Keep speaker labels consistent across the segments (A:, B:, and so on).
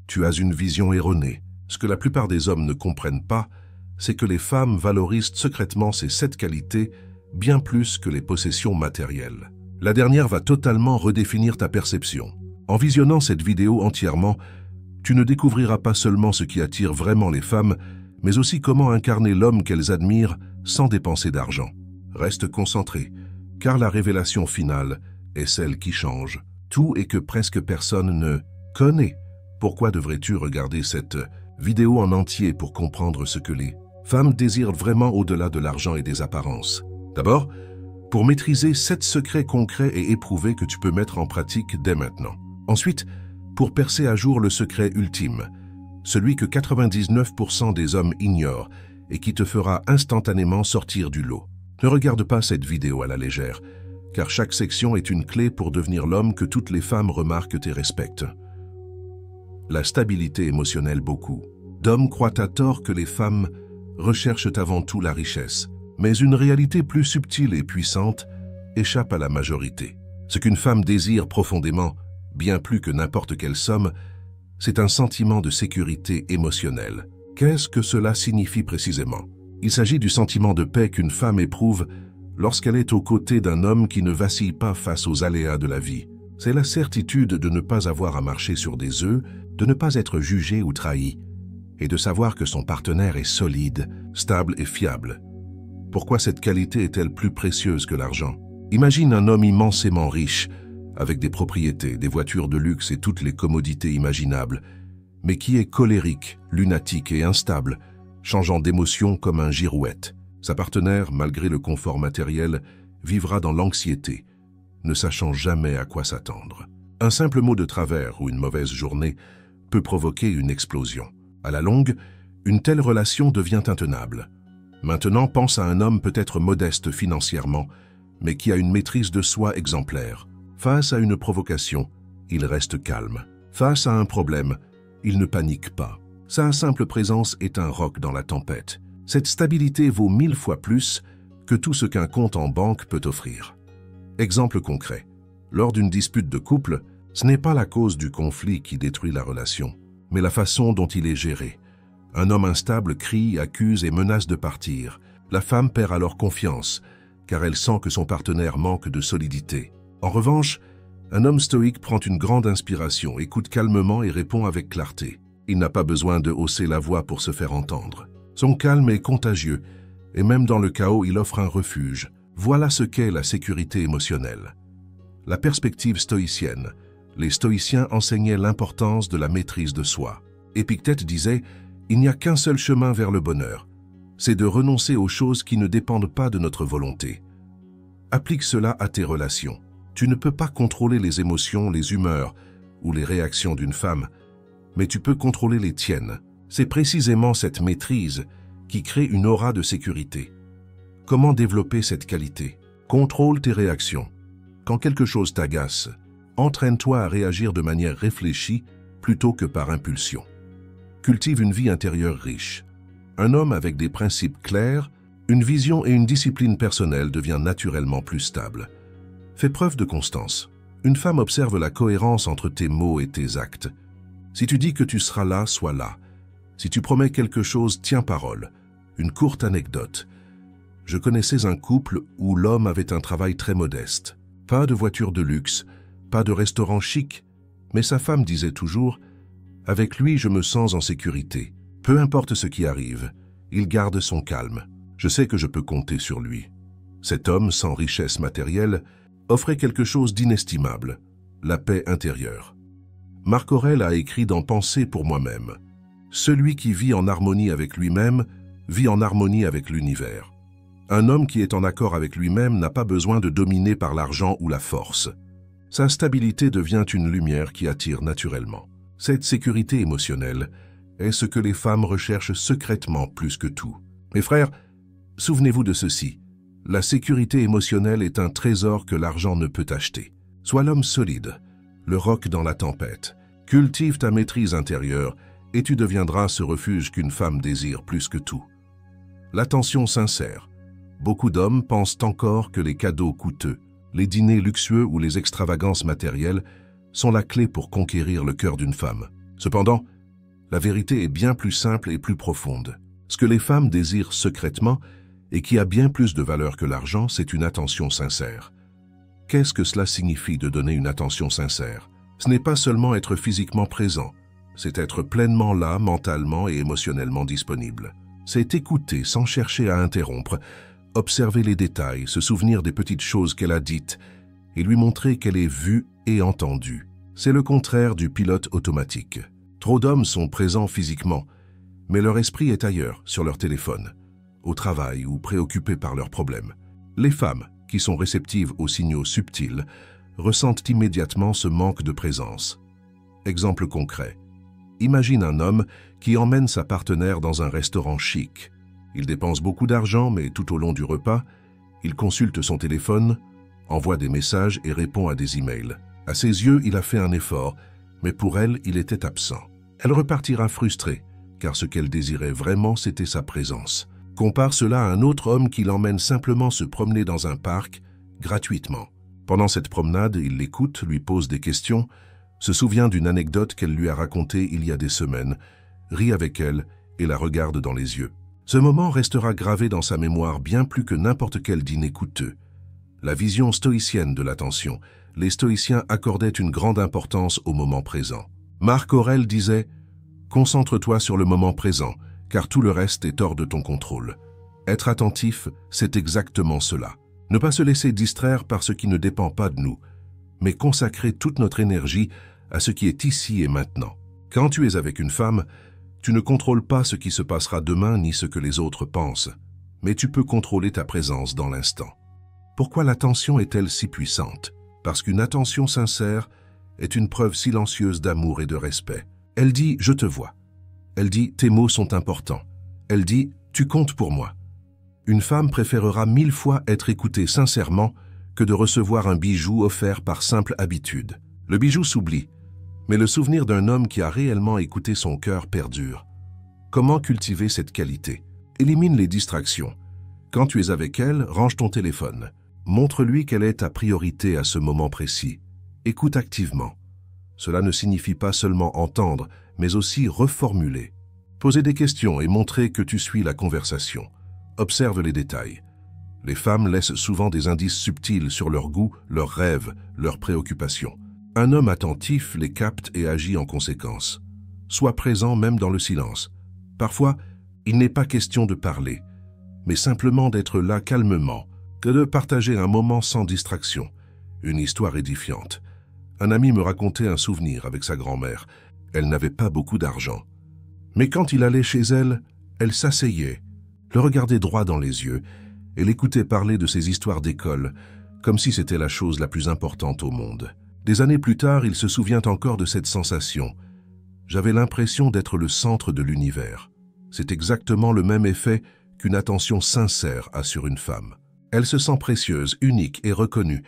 A: Tu as une vision erronée. Ce que la plupart des hommes ne comprennent pas, c'est que les femmes valorisent secrètement ces 7 qualités bien plus que les possessions matérielles. La dernière va totalement redéfinir ta perception. En visionnant cette vidéo entièrement, tu ne découvriras pas seulement ce qui attire vraiment les femmes, mais aussi comment incarner l'homme qu'elles admirent sans dépenser d'argent. Reste concentré, car la révélation finale est celle qui change tout et que presque personne ne connaît. Pourquoi devrais-tu regarder cette vidéo en entier pour comprendre ce que les femmes désirent vraiment au-delà de l'argent et des apparences? D'abord, pour maîtriser 7 secrets concrets et éprouvés que tu peux mettre en pratique dès maintenant. Ensuite, pour percer à jour le secret ultime, celui que 99% des hommes ignorent et qui te fera instantanément sortir du lot. Ne regarde pas cette vidéo à la légère, car chaque section est une clé pour devenir l'homme que toutes les femmes remarquent et respectent. La stabilité émotionnelle. Beaucoup d'hommes croient à tort que les femmes recherchent avant tout la richesse, mais une réalité plus subtile et puissante échappe à la majorité. Ce qu'une femme désire profondément, bien plus que n'importe quelle somme, c'est un sentiment de sécurité émotionnelle. Qu'est-ce que cela signifie précisément? Il s'agit du sentiment de paix qu'une femme éprouve lorsqu'elle est aux côtés d'un homme qui ne vacille pas face aux aléas de la vie. C'est la certitude de ne pas avoir à marcher sur des œufs, de ne pas être jugé ou trahi, et de savoir que son partenaire est solide, stable et fiable. Pourquoi cette qualité est-elle plus précieuse que l'argent? Imagine un homme immensément riche, avec des propriétés, des voitures de luxe et toutes les commodités imaginables, mais qui est colérique, lunatique et instable, changeant d'émotion comme un girouette. Sa partenaire, malgré le confort matériel, vivra dans l'anxiété, ne sachant jamais à quoi s'attendre. Un simple mot de travers ou une mauvaise journée peut provoquer une explosion. À la longue, une telle relation devient intenable. Maintenant, pense à un homme peut-être modeste financièrement, mais qui a une maîtrise de soi exemplaire. Face à une provocation, il reste calme. Face à un problème, il ne panique pas. Sa simple présence est un roc dans la tempête. Cette stabilité vaut 1000 fois plus que tout ce qu'un compte en banque peut offrir. Exemple concret. Lors d'une dispute de couple, ce n'est pas la cause du conflit qui détruit la relation, mais la façon dont il est géré. Un homme instable crie, accuse et menace de partir. La femme perd alors confiance, car elle sent que son partenaire manque de solidité. En revanche, un homme stoïque prend une grande inspiration, écoute calmement et répond avec clarté. Il n'a pas besoin de hausser la voix pour se faire entendre. Son calme est contagieux, et même dans le chaos, il offre un refuge. Voilà ce qu'est la sécurité émotionnelle. La perspective stoïcienne. Les stoïciens enseignaient l'importance de la maîtrise de soi. Épictète disait « Il n'y a qu'un seul chemin vers le bonheur. C'est de renoncer aux choses qui ne dépendent pas de notre volonté. » Applique cela à tes relations. Tu ne peux pas contrôler les émotions, les humeurs ou les réactions d'une femme, mais tu peux contrôler les tiennes. C'est précisément cette maîtrise qui crée une aura de sécurité. Comment développer cette qualité? Contrôle tes réactions. Quand quelque chose t'agace, entraîne-toi à réagir de manière réfléchie plutôt que par impulsion. Cultive une vie intérieure riche. Un homme avec des principes clairs, une vision et une discipline personnelle devient naturellement plus stable. Fais preuve de constance. Une femme observe la cohérence entre tes mots et tes actes. Si tu dis que tu seras là, sois là. Si tu promets quelque chose, tiens parole. Une courte anecdote. Je connaissais un couple où l'homme avait un travail très modeste. Pas de voiture de luxe, pas de restaurant chic, mais sa femme disait toujours « Avec lui, je me sens en sécurité. Peu importe ce qui arrive, il garde son calme. Je sais que je peux compter sur lui. » Cet homme, sans richesse matérielle, offrait quelque chose d'inestimable, la paix intérieure. Marc Aurèle a écrit dans Pensées pour moi-même. Celui qui vit en harmonie avec lui-même vit en harmonie avec l'univers. Un homme qui est en accord avec lui-même n'a pas besoin de dominer par l'argent ou la force. Sa stabilité devient une lumière qui attire naturellement. Cette sécurité émotionnelle est ce que les femmes recherchent secrètement plus que tout. Mes frères, souvenez-vous de ceci. La sécurité émotionnelle est un trésor que l'argent ne peut acheter. Sois l'homme solide, le roc dans la tempête. Cultive ta maîtrise intérieure et tu deviendras ce refuge qu'une femme désire plus que tout. L'attention sincère. Beaucoup d'hommes pensent encore que les cadeaux coûteux, les dîners luxueux ou les extravagances matérielles sont la clé pour conquérir le cœur d'une femme. Cependant, La vérité est bien plus simple et plus profonde. Ce que les femmes désirent secrètement et qui a bien plus de valeur que l'argent, c'est une attention sincère. Qu'est-ce que cela signifie de donner une attention sincère? Ce n'est pas seulement être physiquement présent, c'est être pleinement là, mentalement et émotionnellement disponible. C'est écouter sans chercher à interrompre, observer les détails, se souvenir des petites choses qu'elle a dites et lui montrer qu'elle est vue et entendue. C'est le contraire du pilote automatique. Trop d'hommes sont présents physiquement, mais leur esprit est ailleurs, sur leur téléphone, au travail ou préoccupés par leurs problèmes. Les femmes, qui sont réceptives aux signaux subtils, ressentent immédiatement ce manque de présence. Exemple concret. Imagine un homme qui emmène sa partenaire dans un restaurant chic. Il dépense beaucoup d'argent, mais tout au long du repas, il consulte son téléphone, envoie des messages et répond à des emails. À ses yeux, il a fait un effort, mais pour elle, il était absent. Elle repartira frustrée, car ce qu'elle désirait vraiment, c'était sa présence. Compare cela à un autre homme qui l'emmène simplement se promener dans un parc, gratuitement. Pendant cette promenade, il l'écoute, lui pose des questions, se souvient d'une anecdote qu'elle lui a racontée il y a des semaines, rit avec elle et la regarde dans les yeux. Ce moment restera gravé dans sa mémoire bien plus que n'importe quel dîner coûteux. La vision stoïcienne de l'attention. Les stoïciens accordaient une grande importance au moment présent. Marc Aurèle disait « Concentre-toi sur le moment présent, car tout le reste est hors de ton contrôle. » Être attentif, c'est exactement cela. Ne pas se laisser distraire par ce qui ne dépend pas de nous, mais consacrer toute notre énergie à ce qui est ici et maintenant. Quand tu es avec une femme, tu ne contrôles pas ce qui se passera demain ni ce que les autres pensent, mais tu peux contrôler ta présence dans l'instant. Pourquoi l'attention est-elle si puissante? Parce qu'une attention sincère est une preuve silencieuse d'amour et de respect. Elle dit « je te vois ». Elle dit « tes mots sont importants ». Elle dit « tu comptes pour moi ». Une femme préférera 1000 fois être écoutée sincèrement que de recevoir un bijou offert par simple habitude. Le bijou s'oublie, mais le souvenir d'un homme qui a réellement écouté son cœur perdure. Comment cultiver cette qualité? Élimine les distractions. Quand tu es avec elle, range ton téléphone. Montre-lui quelle est ta priorité à ce moment précis. Écoute activement. Cela ne signifie pas seulement entendre, mais aussi reformuler. Poser des questions et montrer que tu suis la conversation. Observe les détails. Les femmes laissent souvent des indices subtils sur leur goût, leurs rêves, leurs préoccupations. Un homme attentif les capte et agit en conséquence. Sois présent même dans le silence. Parfois, il n'est pas question de parler, mais simplement d'être là calmement, que de partager un moment sans distraction, une histoire édifiante. Un ami me racontait un souvenir avec sa grand-mère. Elle n'avait pas beaucoup d'argent. Mais quand il allait chez elle, elle s'asseyait, le regardait droit dans les yeux et l'écoutait parler de ses histoires d'école, comme si c'était la chose la plus importante au monde. Des années plus tard, il se souvient encore de cette sensation. J'avais l'impression d'être le centre de l'univers. C'est exactement le même effet qu'une attention sincère a sur une femme. Elle se sent précieuse, unique et reconnue,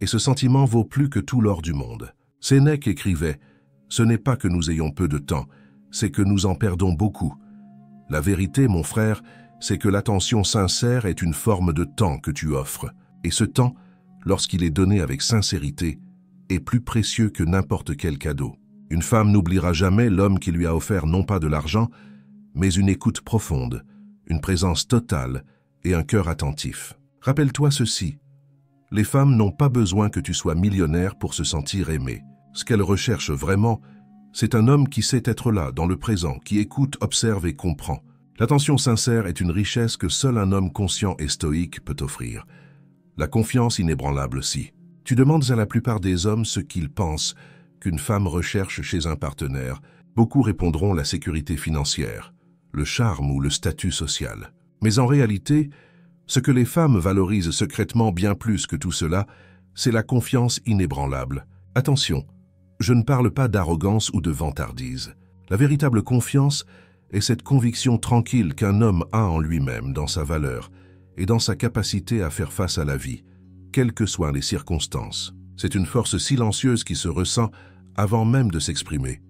A: et ce sentiment vaut plus que tout l'or du monde. Sénèque écrivait « Ce n'est pas que nous ayons peu de temps, c'est que nous en perdons beaucoup. La vérité, mon frère, c'est que l'attention sincère est une forme de temps que tu offres, et ce temps, lorsqu'il est donné avec sincérité, est plus précieux que n'importe quel cadeau. Une femme n'oubliera jamais l'homme qui lui a offert non pas de l'argent, mais une écoute profonde, une présence totale et un cœur attentif. Rappelle-toi ceci, les femmes n'ont pas besoin que tu sois millionnaire pour se sentir aimée. Ce qu'elles recherchent vraiment, c'est un homme qui sait être là, dans le présent, qui écoute, observe et comprend. L'attention sincère est une richesse que seul un homme conscient et stoïque peut offrir. La confiance inébranlable aussi. Tu demandes à la plupart des hommes ce qu'ils pensent qu'une femme recherche chez un partenaire. Beaucoup répondront la sécurité financière, le charme ou le statut social. Mais en réalité, ce que les femmes valorisent secrètement bien plus que tout cela, c'est la confiance inébranlable. Attention, je ne parle pas d'arrogance ou de vantardise. La véritable confiance est cette conviction tranquille qu'un homme a en lui-même, dans sa valeur et dans sa capacité à faire face à la vie, quelles que soient les circonstances. C'est une force silencieuse qui se ressent avant même de s'exprimer.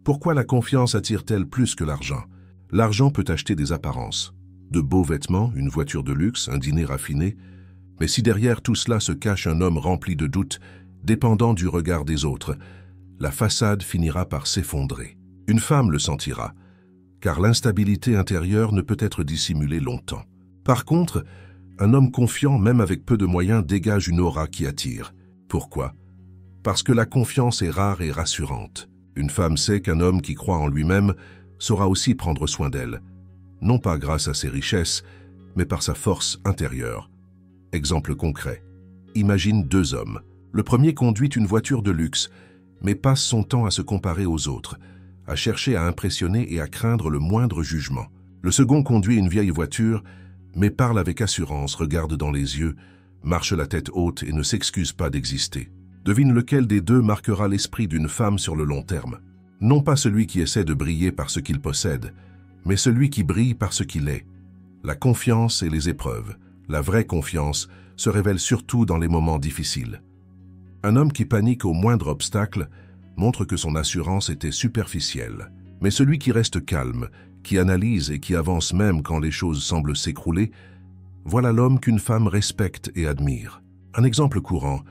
A: Pourquoi la confiance attire-t-elle plus que l'argent? L'argent peut acheter des apparences. De beaux vêtements, une voiture de luxe, un dîner raffiné. Mais si derrière tout cela se cache un homme rempli de doutes, dépendant du regard des autres, la façade finira par s'effondrer. Une femme le sentira, car l'instabilité intérieure ne peut être dissimulée longtemps. Par contre, un homme confiant, même avec peu de moyens, dégage une aura qui attire. Pourquoi? Parce que la confiance est rare et rassurante. Une femme sait qu'un homme qui croit en lui-même saura aussi prendre soin d'elle, non pas grâce à ses richesses, mais par sa force intérieure. Exemple concret. Imagine deux hommes. Le premier conduit une voiture de luxe, mais passe son temps à se comparer aux autres, à chercher à impressionner et à craindre le moindre jugement. Le second conduit une vieille voiture, mais parle avec assurance, regarde dans les yeux, marche la tête haute et ne s'excuse pas d'exister. Devine lequel des deux marquera l'esprit d'une femme sur le long terme. Non pas celui qui essaie de briller par ce qu'il possède, mais celui qui brille par ce qu'il est. La confiance et les épreuves, la vraie confiance, se révèle surtout dans les moments difficiles. Un homme qui panique au moindre obstacle montre que son assurance était superficielle. Mais celui qui reste calme, qui analyse et qui avance même quand les choses semblent s'écrouler, voilà l'homme qu'une femme respecte et admire. Un exemple courant,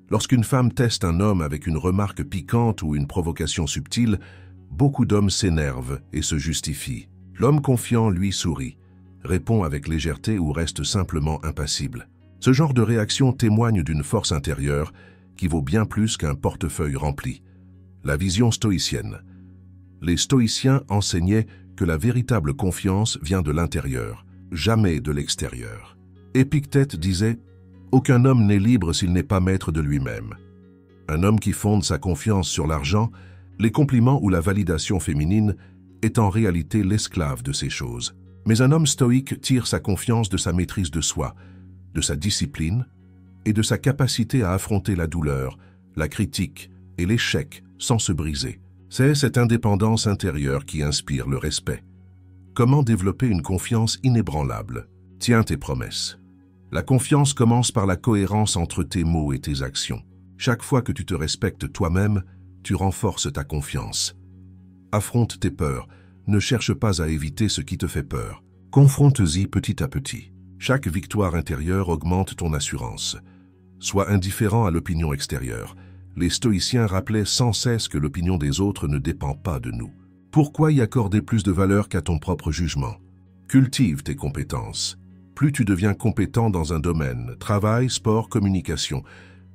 A: lorsqu'une femme teste un homme avec une remarque piquante ou une provocation subtile, beaucoup d'hommes s'énervent et se justifient. L'homme confiant, lui, sourit, répond avec légèreté ou reste simplement impassible. Ce genre de réaction témoigne d'une force intérieure qui vaut bien plus qu'un portefeuille rempli. La vision stoïcienne. Les stoïciens enseignaient que la véritable confiance vient de l'intérieur, jamais de l'extérieur. Épictète disait « Aucun homme n'est libre s'il n'est pas maître de lui-même ». Un homme qui fonde sa confiance sur l'argent, les compliments ou la validation féminine est en réalité l'esclave de ces choses. Mais un homme stoïque tire sa confiance de sa maîtrise de soi, de sa discipline et de sa capacité à affronter la douleur, la critique et l'échec sans se briser. C'est cette indépendance intérieure qui inspire le respect. Comment développer une confiance inébranlable? Tiens tes promesses. La confiance commence par la cohérence entre tes mots et tes actions. Chaque fois que tu te respectes toi-même, tu renforces ta confiance. Affronte tes peurs, ne cherche pas à éviter ce qui te fait peur. Confronte-y petit à petit. Chaque victoire intérieure augmente ton assurance. Sois indifférent à l'opinion extérieure. Les stoïciens rappelaient sans cesse que l'opinion des autres ne dépend pas de nous. Pourquoi y accorder plus de valeur qu'à ton propre jugement? Cultive tes compétences. Plus tu deviens compétent dans un domaine, travail, sport, communication,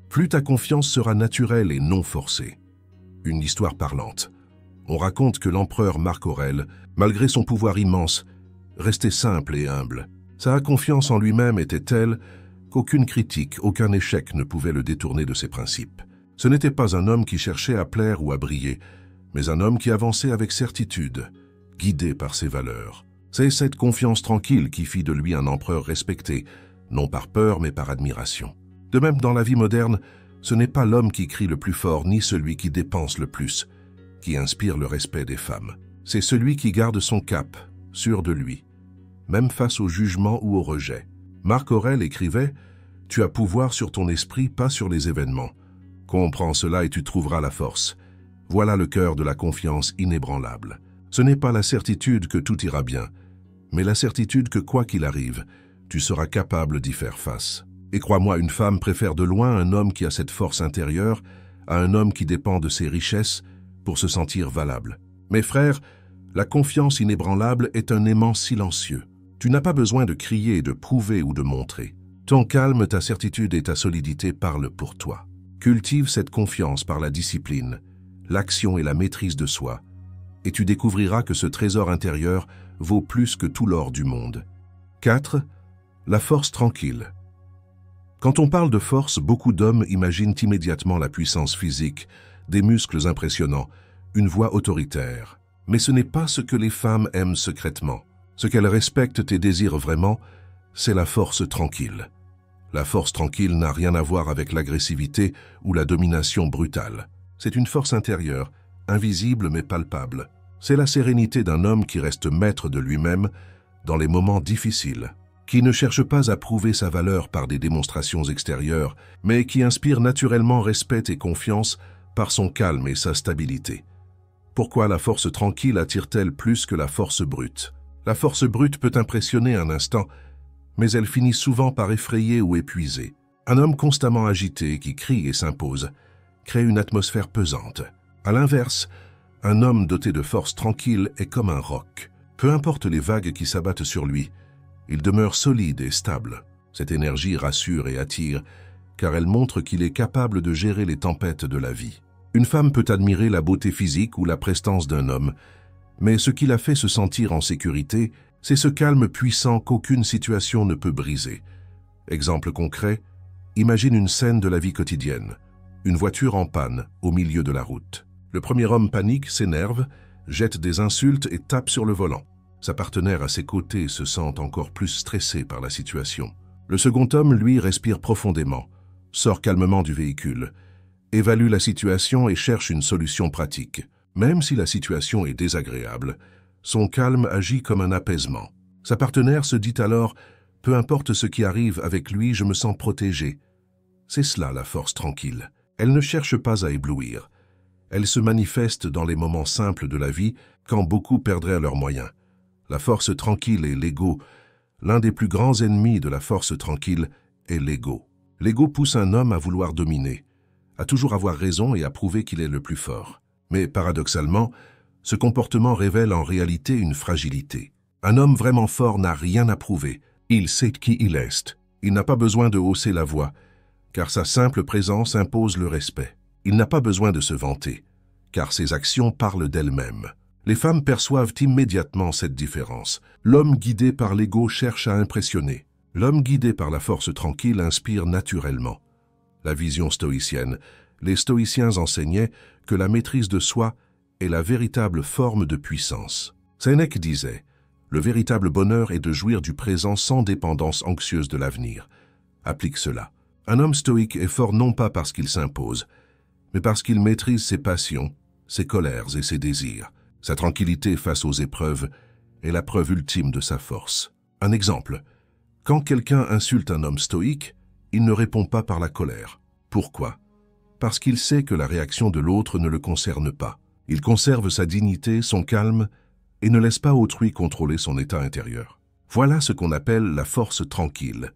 A: plus ta confiance sera naturelle et non forcée. Une histoire parlante. On raconte que l'empereur Marc Aurèle, malgré son pouvoir immense, restait simple et humble. Sa confiance en lui-même était telle qu'aucune critique, aucun échec ne pouvait le détourner de ses principes. Ce n'était pas un homme qui cherchait à plaire ou à briller, mais un homme qui avançait avec certitude, guidé par ses valeurs. C'est cette confiance tranquille qui fit de lui un empereur respecté, non par peur mais par admiration. De même, dans la vie moderne, ce n'est pas l'homme qui crie le plus fort ni celui qui dépense le plus, qui inspire le respect des femmes. C'est celui qui garde son cap, sûr de lui, même face au jugement ou au rejet. Marc Aurèle écrivait « Tu as pouvoir sur ton esprit, pas sur les événements. Comprends cela et tu trouveras la force. Voilà le cœur de la confiance inébranlable. Ce n'est pas la certitude que tout ira bien, mais la certitude que quoi qu'il arrive, tu seras capable d'y faire face. Et crois-moi, une femme préfère de loin un homme qui a cette force intérieure à un homme qui dépend de ses richesses pour se sentir valable. Mes frères, la confiance inébranlable est un aimant silencieux. Tu n'as pas besoin de crier, de prouver ou de montrer. Ton calme, ta certitude et ta solidité parlent pour toi. Cultive cette confiance par la discipline, l'action et la maîtrise de soi, et tu découvriras que ce trésor intérieur vaut plus que tout l'or du monde. 4. La force tranquille. Quand on parle de force, beaucoup d'hommes imaginent immédiatement la puissance physique, des muscles impressionnants, une voix autoritaire. Mais ce n'est pas ce que les femmes aiment secrètement. Ce qu'elles respectent et désirent vraiment, c'est la force tranquille. La force tranquille n'a rien à voir avec l'agressivité ou la domination brutale. C'est une force intérieure, invisible mais palpable. C'est la sérénité d'un homme qui reste maître de lui-même dans les moments difficiles, qui ne cherche pas à prouver sa valeur par des démonstrations extérieures, mais qui inspire naturellement respect et confiance par son calme et sa stabilité. Pourquoi la force tranquille attire-t-elle plus que la force brute? La force brute peut impressionner un instant, mais elle finit souvent par effrayer ou épuiser. Un homme constamment agité, qui crie et s'impose, crée une atmosphère pesante. À l'inverse, Un homme doté de force tranquille est comme un roc. Peu importe les vagues qui s'abattent sur lui, il demeure solide et stable. Cette énergie rassure et attire, car elle montre qu'il est capable de gérer les tempêtes de la vie. Une femme peut admirer la beauté physique ou la prestance d'un homme, mais ce qui la fait se sentir en sécurité, c'est ce calme puissant qu'aucune situation ne peut briser. Exemple concret, imagine une scène de la vie quotidienne. Une voiture en panne, au milieu de la route. Le premier homme panique, s'énerve, jette des insultes et tape sur le volant. Sa partenaire à ses côtés se sent encore plus stressée par la situation. Le second homme, lui, respire profondément, sort calmement du véhicule, évalue la situation et cherche une solution pratique. Même si la situation est désagréable, son calme agit comme un apaisement. Sa partenaire se dit alors « Peu importe ce qui arrive avec lui, je me sens protégé ». C'est cela la force tranquille. Elle ne cherche pas à éblouir. Elle se manifeste dans les moments simples de la vie quand beaucoup perdraient leurs moyens. La force tranquille et l'ego. L'un des plus grands ennemis de la force tranquille est l'ego. L'ego pousse un homme à vouloir dominer, à toujours avoir raison et à prouver qu'il est le plus fort. Mais paradoxalement, ce comportement révèle en réalité une fragilité. Un homme vraiment fort n'a rien à prouver. Il sait qui il est. Il n'a pas besoin de hausser la voix, car sa simple présence impose le respect. Il n'a pas besoin de se vanter, car ses actions parlent d'elles-mêmes. Les femmes perçoivent immédiatement cette différence. L'homme guidé par l'ego cherche à impressionner. L'homme guidé par la force tranquille inspire naturellement. La vision stoïcienne. Les stoïciens enseignaient que la maîtrise de soi est la véritable forme de puissance. Sénèque disait « Le véritable bonheur est de jouir du présent sans dépendance anxieuse de l'avenir. » Applique cela. Un homme stoïque est fort non pas parce qu'il s'impose, mais parce qu'il maîtrise ses passions, ses colères et ses désirs. Sa tranquillité face aux épreuves est la preuve ultime de sa force. Un exemple. Quand quelqu'un insulte un homme stoïque, il ne répond pas par la colère. Pourquoi? Parce qu'il sait que la réaction de l'autre ne le concerne pas. Il conserve sa dignité, son calme, et ne laisse pas autrui contrôler son état intérieur. Voilà ce qu'on appelle la force tranquille.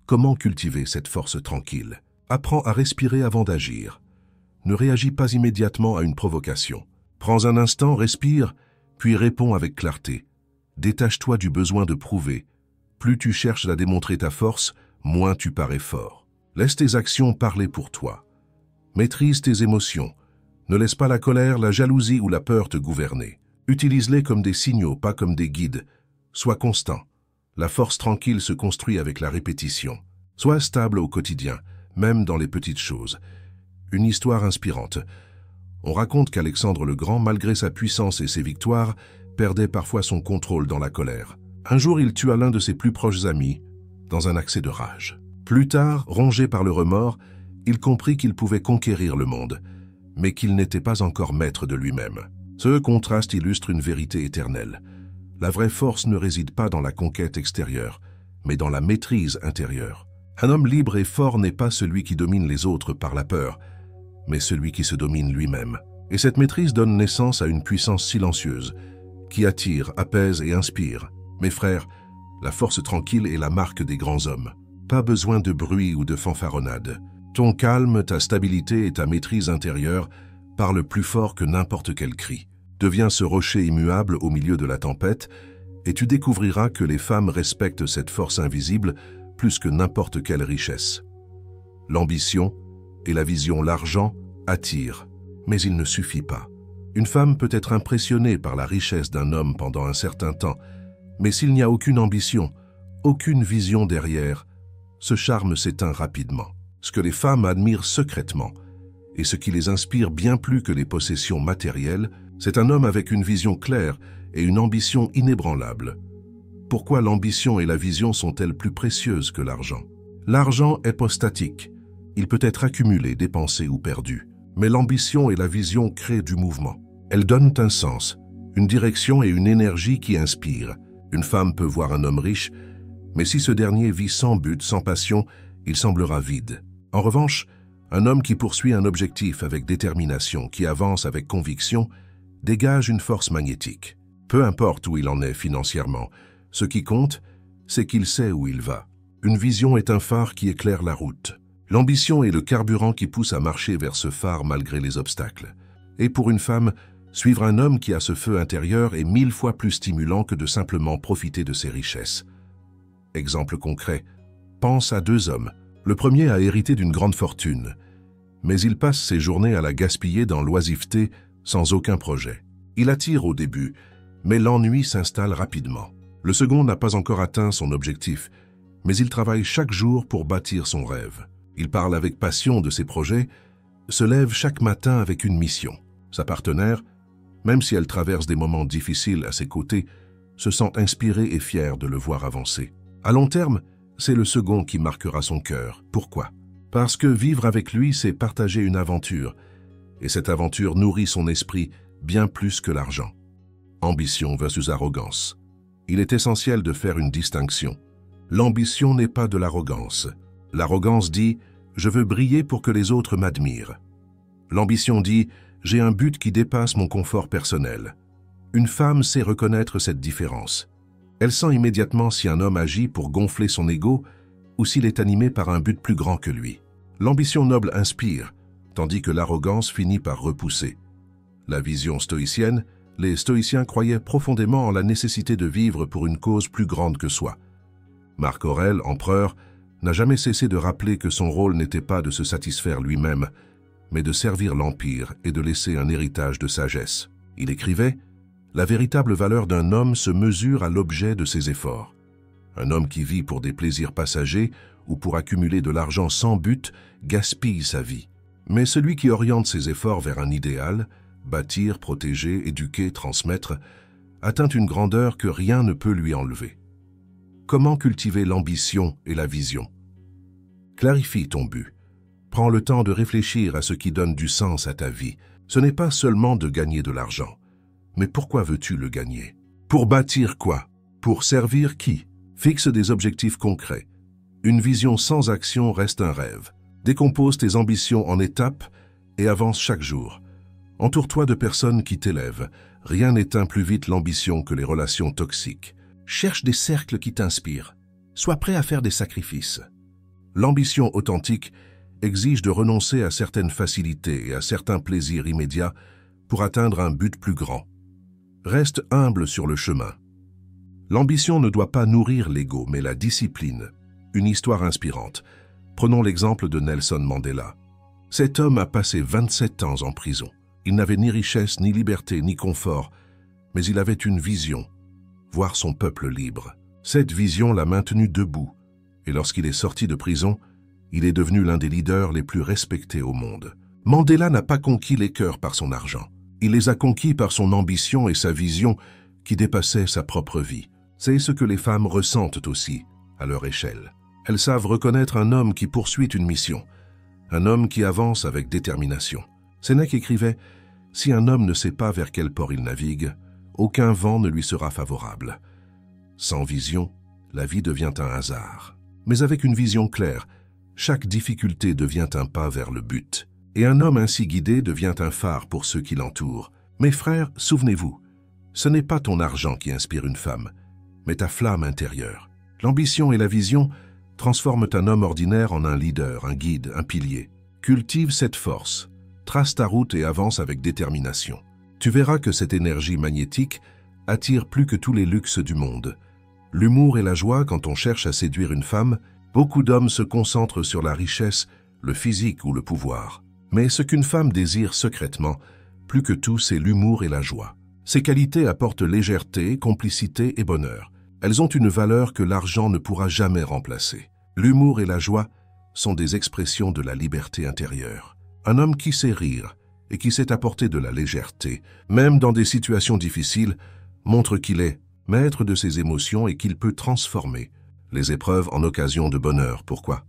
A: Comment cultiver cette force tranquille? Apprends à respirer avant d'agir. Ne réagis pas immédiatement à une provocation. Prends un instant, respire, puis réponds avec clarté. Détache-toi du besoin de prouver. Plus tu cherches à démontrer ta force, moins tu parais fort. Laisse tes actions parler pour toi. Maîtrise tes émotions. Ne laisse pas la colère, la jalousie ou la peur te gouverner. Utilise-les comme des signaux, pas comme des guides. Sois constant. La force tranquille se construit avec la répétition. Sois stable au quotidien, même dans les petites choses. Une histoire inspirante. On raconte qu'Alexandre le Grand, malgré sa puissance et ses victoires, perdait parfois son contrôle dans la colère. Un jour, il tua l'un de ses plus proches amis, dans un accès de rage. Plus tard, rongé par le remords, il comprit qu'il pouvait conquérir le monde, mais qu'il n'était pas encore maître de lui-même. Ce contraste illustre une vérité éternelle. La vraie force ne réside pas dans la conquête extérieure, mais dans la maîtrise intérieure. Un homme libre et fort n'est pas celui qui domine les autres par la peur, mais celui qui se domine lui-même. Et cette maîtrise donne naissance à une puissance silencieuse, qui attire, apaise et inspire. Mes frères, la force tranquille est la marque des grands hommes. Pas besoin de bruit ou de fanfaronnade. Ton calme, ta stabilité et ta maîtrise intérieure parlent plus fort que n'importe quel cri. Deviens ce rocher immuable au milieu de la tempête, et tu découvriras que les femmes respectent cette force invisible plus que n'importe quelle richesse. L'ambition et la vision, l'argent, attirent, mais il ne suffit pas. Une femme peut être impressionnée par la richesse d'un homme pendant un certain temps, mais s'il n'y a aucune ambition, aucune vision derrière, ce charme s'éteint rapidement. Ce que les femmes admirent secrètement, et ce qui les inspire bien plus que les possessions matérielles, c'est un homme avec une vision claire et une ambition inébranlable. Pourquoi l'ambition et la vision sont-elles plus précieuses que l'argent? L'argent est statique. Il peut être accumulé, dépensé ou perdu. Mais l'ambition et la vision créent du mouvement. Elles donnent un sens, une direction et une énergie qui inspirent. Une femme peut voir un homme riche, mais si ce dernier vit sans but, sans passion, il semblera vide. En revanche, un homme qui poursuit un objectif avec détermination, qui avance avec conviction, dégage une force magnétique. Peu importe où il en est financièrement, ce qui compte, c'est qu'il sait où il va. Une vision est un phare qui éclaire la route. L'ambition est le carburant qui pousse à marcher vers ce phare malgré les obstacles. Et pour une femme, Suivre un homme qui a ce feu intérieur est 1000 fois plus stimulant que de simplement profiter de ses richesses. Exemple concret, pense à 2 hommes. Le premier a hérité d'une grande fortune, mais il passe ses journées à la gaspiller dans l'oisiveté sans aucun projet. Il attire au début, mais l'ennui s'installe rapidement. Le second n'a pas encore atteint son objectif, mais il travaille chaque jour pour bâtir son rêve. Il parle avec passion de ses projets, se lève chaque matin avec une mission. Sa partenaire, même si elle traverse des moments difficiles à ses côtés, se sent inspirée et fière de le voir avancer. À long terme, c'est le second qui marquera son cœur. Pourquoi? Parce que vivre avec lui, c'est partager une aventure, et cette aventure nourrit son esprit bien plus que l'argent. Ambition versus arrogance. Il est essentiel de faire une distinction. L'ambition n'est pas de l'arrogance. L'arrogance dit « je veux briller pour que les autres m'admirent ». L'ambition dit « j'ai un but qui dépasse mon confort personnel ». Une femme sait reconnaître cette différence. Elle sent immédiatement si un homme agit pour gonfler son ego ou s'il est animé par un but plus grand que lui. L'ambition noble inspire, tandis que l'arrogance finit par repousser. La vision stoïcienne, les stoïciens croyaient profondément en la nécessité de vivre pour une cause plus grande que soi. Marc Aurèle, empereur, n'a jamais cessé de rappeler que son rôle n'était pas de se satisfaire lui-même, mais de servir l'Empire et de laisser un héritage de sagesse. Il écrivait « La véritable valeur d'un homme se mesure à l'objet de ses efforts. Un homme qui vit pour des plaisirs passagers ou pour accumuler de l'argent sans but gaspille sa vie. Mais celui qui oriente ses efforts vers un idéal, bâtir, protéger, éduquer, transmettre, atteint une grandeur que rien ne peut lui enlever. Comment cultiver l'ambition et la vision? Clarifie ton but. Prends le temps de réfléchir à ce qui donne du sens à ta vie. Ce n'est pas seulement de gagner de l'argent. Mais pourquoi veux-tu le gagner? Pour bâtir quoi? Pour servir qui? Fixe des objectifs concrets. Une vision sans action reste un rêve. Décompose tes ambitions en étapes et avance chaque jour. Entoure-toi de personnes qui t'élèvent. Rien n'éteint plus vite l'ambition que les relations toxiques. Cherche des cercles qui t'inspirent. Sois prêt à faire des sacrifices. L'ambition authentique exige de renoncer à certaines facilités et à certains plaisirs immédiats pour atteindre un but plus grand. Reste humble sur le chemin. L'ambition ne doit pas nourrir l'ego, mais la discipline. Une histoire inspirante. Prenons l'exemple de Nelson Mandela. Cet homme a passé 27 ans en prison. Il n'avait ni richesse, ni liberté, ni confort, mais il avait une vision, voir son peuple libre. Cette vision l'a maintenu debout, et lorsqu'il est sorti de prison, il est devenu l'un des leaders les plus respectés au monde. Mandela n'a pas conquis les cœurs par son argent. Il les a conquis par son ambition et sa vision qui dépassaient sa propre vie. C'est ce que les femmes ressentent aussi, à leur échelle. Elles savent reconnaître un homme qui poursuit une mission, un homme qui avance avec détermination. Sénèque écrivait « Si un homme ne sait pas vers quel port il navigue, aucun vent ne lui sera favorable. Sans vision, la vie devient un hasard. Mais avec une vision claire, chaque difficulté devient un pas vers le but. Et un homme ainsi guidé devient un phare pour ceux qui l'entourent. Mes frères, souvenez-vous, ce n'est pas ton argent qui inspire une femme, mais ta flamme intérieure. L'ambition et la vision transforment un homme ordinaire en un leader, un guide, un pilier. Cultive cette force, trace ta route et avance avec détermination. Tu verras que cette énergie magnétique attire plus que tous les luxes du monde. L'humour et la joie quand on cherche à séduire une femme, beaucoup d'hommes se concentrent sur la richesse, le physique ou le pouvoir. Mais ce qu'une femme désire secrètement, plus que tout, c'est l'humour et la joie. Ces qualités apportent légèreté, complicité et bonheur. Elles ont une valeur que l'argent ne pourra jamais remplacer. L'humour et la joie sont des expressions de la liberté intérieure. Un homme qui sait rire et qui sait apporter de la légèreté, même dans des situations difficiles, montre qu'il est maître de ses émotions et qu'il peut transformer les épreuves en occasion de bonheur. Pourquoi?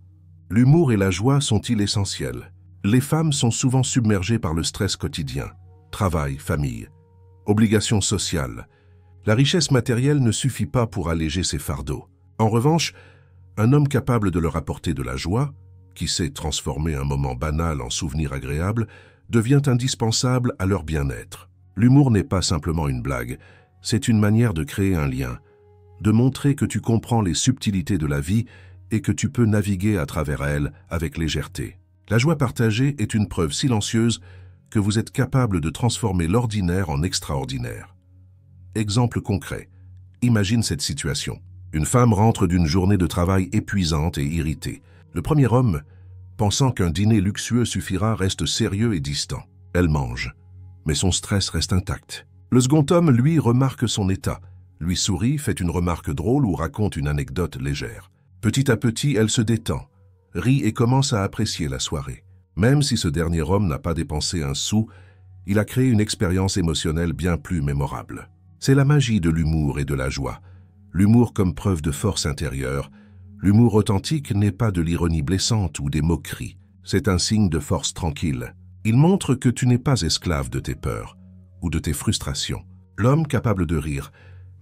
A: L'humour et la joie sont-ils essentiels? Les femmes sont souvent submergées par le stress quotidien, travail, famille, obligations sociales. La richesse matérielle ne suffit pas pour alléger ces fardeaux. En revanche, un homme capable de leur apporter de la joie, qui sait transformer un moment banal en souvenir agréable, devient indispensable à leur bien-être. L'humour n'est pas simplement une blague, c'est une manière de créer un lien, de montrer que tu comprends les subtilités de la vie et que tu peux naviguer à travers elles avec légèreté. La joie partagée est une preuve silencieuse que vous êtes capable de transformer l'ordinaire en extraordinaire. Exemple concret. Imagine cette situation. Une femme rentre d'une journée de travail épuisante et irritée. Le premier homme, pensant qu'un dîner luxueux suffira, reste sérieux et distant. Elle mange, mais son stress reste intact. Le second homme, lui, remarque son état, lui sourit, fait une remarque drôle ou raconte une anecdote légère. Petit à petit, elle se détend, rit et commence à apprécier la soirée. Même si ce dernier homme n'a pas dépensé un sou, il a créé une expérience émotionnelle bien plus mémorable. C'est la magie de l'humour et de la joie. L'humour comme preuve de force intérieure. L'humour authentique n'est pas de l'ironie blessante ou des moqueries. C'est un signe de force tranquille. Il montre que tu n'es pas esclave de tes peurs ou de tes frustrations. L'homme capable de rire,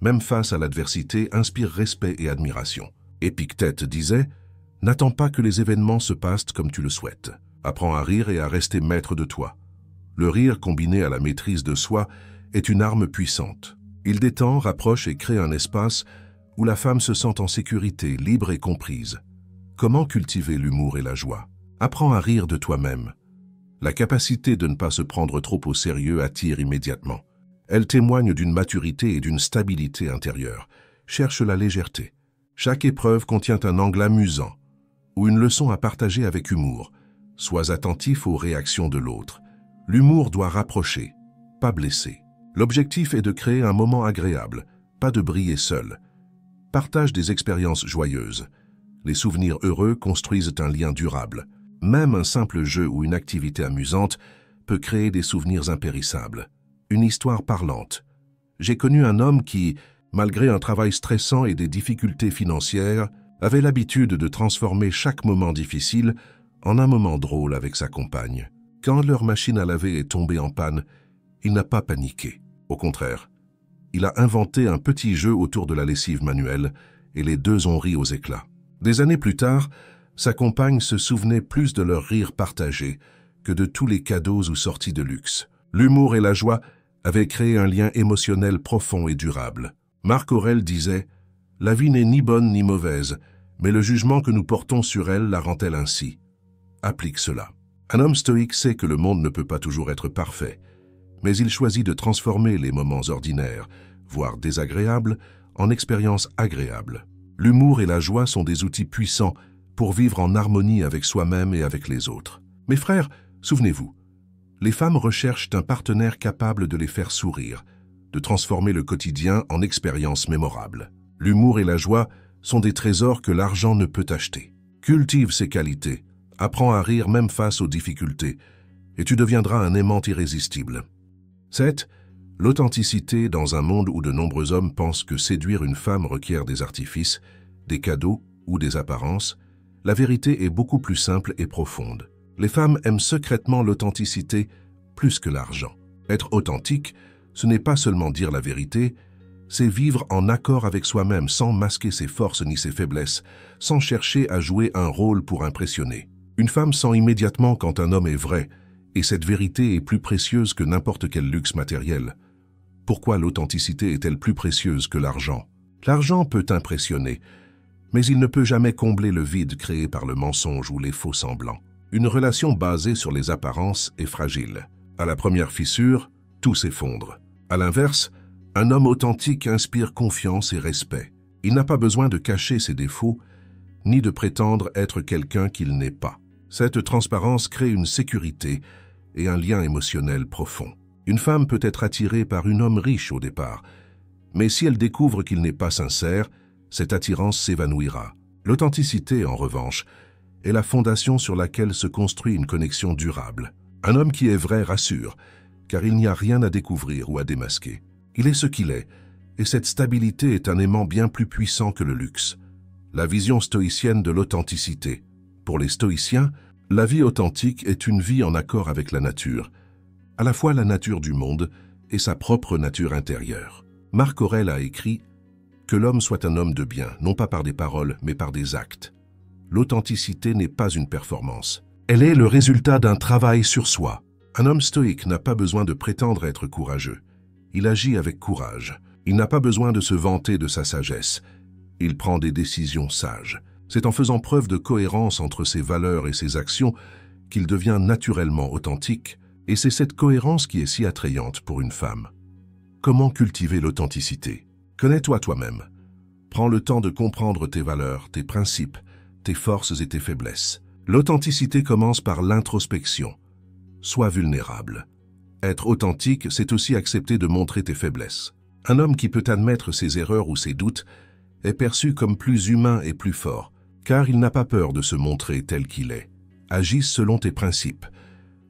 A: même face à l'adversité, inspire respect et admiration. Épictète disait « N'attends pas que les événements se passent comme tu le souhaites. Apprends à rire et à rester maître de toi. » Le rire combiné à la maîtrise de soi est une arme puissante. Il détend, rapproche et crée un espace où la femme se sent en sécurité, libre et comprise. Comment cultiver l'humour et la joie? Apprends à rire de toi-même. La capacité de ne pas se prendre trop au sérieux attire immédiatement. Elle témoigne d'une maturité et d'une stabilité intérieure. Cherche la légèreté. Chaque épreuve contient un angle amusant ou une leçon à partager avec humour. Sois attentif aux réactions de l'autre. L'humour doit rapprocher, pas blesser. L'objectif est de créer un moment agréable, pas de briller seul. Partage des expériences joyeuses. Les souvenirs heureux construisent un lien durable. Même un simple jeu ou une activité amusante peut créer des souvenirs impérissables. Une histoire parlante. J'ai connu un homme qui, malgré un travail stressant et des difficultés financières, avait l'habitude de transformer chaque moment difficile en un moment drôle avec sa compagne. Quand leur machine à laver est tombée en panne, il n'a pas paniqué. Au contraire, il a inventé un petit jeu autour de la lessive manuelle et les deux ont ri aux éclats. Des années plus tard, sa compagne se souvenait plus de leur rire partagé que de tous les cadeaux ou sorties de luxe. L'humour et la joie avaient créé un lien émotionnel profond et durable. Marc Aurèle disait « La vie n'est ni bonne ni mauvaise, mais le jugement que nous portons sur elle la rend-elle ainsi. » Applique cela. Un homme stoïque sait que le monde ne peut pas toujours être parfait, mais il choisit de transformer les moments ordinaires, voire désagréables, en expériences agréables. L'humour et la joie sont des outils puissants pour vivre en harmonie avec soi-même et avec les autres. Mes frères, souvenez-vous, les femmes recherchent un partenaire capable de les faire sourire, de transformer le quotidien en expériences mémorables. L'humour et la joie sont des trésors que l'argent ne peut acheter. Cultive ces qualités, apprends à rire même face aux difficultés, et tu deviendras un aimant irrésistible. 7. L'authenticité dans un monde où de nombreux hommes pensent que séduire une femme requiert des artifices, des cadeaux ou des apparences, la vérité est beaucoup plus simple et profonde. Les femmes aiment secrètement l'authenticité plus que l'argent. Être authentique, ce n'est pas seulement dire la vérité, c'est vivre en accord avec soi-même sans masquer ses forces ni ses faiblesses, sans chercher à jouer un rôle pour impressionner. Une femme sent immédiatement quand un homme est vrai, et cette vérité est plus précieuse que n'importe quel luxe matériel. Pourquoi l'authenticité est-elle plus précieuse que l'argent? L'argent peut impressionner, mais il ne peut jamais combler le vide créé par le mensonge ou les faux semblants. Une relation basée sur les apparences est fragile. À la première fissure, tout s'effondre. À l'inverse, un homme authentique inspire confiance et respect. Il n'a pas besoin de cacher ses défauts, ni de prétendre être quelqu'un qu'il n'est pas. Cette transparence crée une sécurité et un lien émotionnel profond. Une femme peut être attirée par un homme riche au départ, mais si elle découvre qu'il n'est pas sincère, cette attirance s'évanouira. L'authenticité, en revanche, est la fondation sur laquelle se construit une connexion durable. Un homme qui est vrai rassure, car il n'y a rien à découvrir ou à démasquer. Il est ce qu'il est, et cette stabilité est un aimant bien plus puissant que le luxe. La vision stoïcienne de l'authenticité. Pour les stoïciens, la vie authentique est une vie en accord avec la nature, à la fois la nature du monde et sa propre nature intérieure. Marc Aurèle a écrit « Que l'homme soit un homme de bien, non pas par des paroles, mais par des actes. L'authenticité n'est pas une performance. Elle est le résultat d'un travail sur soi. Un homme stoïque n'a pas besoin de prétendre être courageux. Il agit avec courage. Il n'a pas besoin de se vanter de sa sagesse. Il prend des décisions sages. C'est en faisant preuve de cohérence entre ses valeurs et ses actions qu'il devient naturellement authentique Et c'est cette cohérence qui est si attrayante pour une femme. Comment cultiver l'authenticité? Connais-toi toi-même. Prends le temps de comprendre tes valeurs, tes principes, tes forces et tes faiblesses. L'authenticité commence par l'introspection. Sois vulnérable. Être authentique, c'est aussi accepter de montrer tes faiblesses. Un homme qui peut admettre ses erreurs ou ses doutes est perçu comme plus humain et plus fort, car il n'a pas peur de se montrer tel qu'il est. Agis selon tes principes.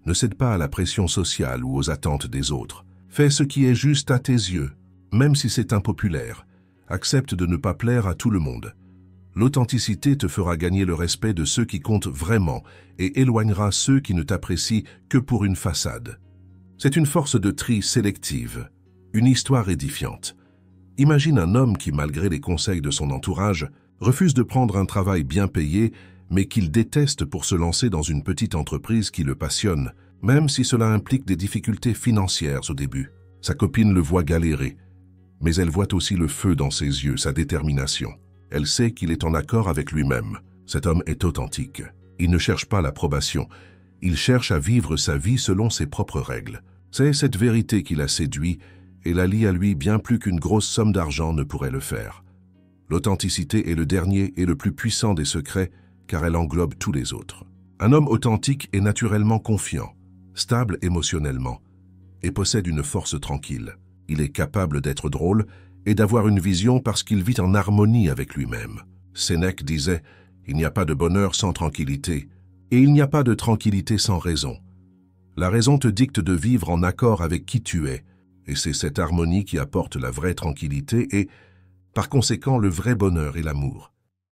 A: Ne cède pas à la pression sociale ou aux attentes des autres. Fais ce qui est juste à tes yeux, même si c'est impopulaire. Accepte de ne pas plaire à tout le monde. L'authenticité te fera gagner le respect de ceux qui comptent vraiment et éloignera ceux qui ne t'apprécient que pour une façade. C'est une force de tri sélective, une histoire édifiante. Imagine un homme qui, malgré les conseils de son entourage, refuse de prendre un travail bien payé, mais qu'il déteste pour se lancer dans une petite entreprise qui le passionne, même si cela implique des difficultés financières au début. Sa copine le voit galérer, mais elle voit aussi le feu dans ses yeux, sa détermination. Elle sait qu'il est en accord avec lui-même. Cet homme est authentique. Il ne cherche pas l'approbation. Il cherche à vivre sa vie selon ses propres règles. C'est cette vérité qui l'a séduit et la lie à lui bien plus qu'une grosse somme d'argent ne pourrait le faire. L'authenticité est le dernier et le plus puissant des secrets, car elle englobe tous les autres. Un homme authentique est naturellement confiant, stable émotionnellement, et possède une force tranquille. Il est capable d'être drôle et d'avoir une vision parce qu'il vit en harmonie avec lui-même. Sénèque disait « Il n'y a pas de bonheur sans tranquillité, et il n'y a pas de tranquillité sans raison. La raison te dicte de vivre en accord avec qui tu es, et c'est cette harmonie qui apporte la vraie tranquillité et, par conséquent, le vrai bonheur et l'amour.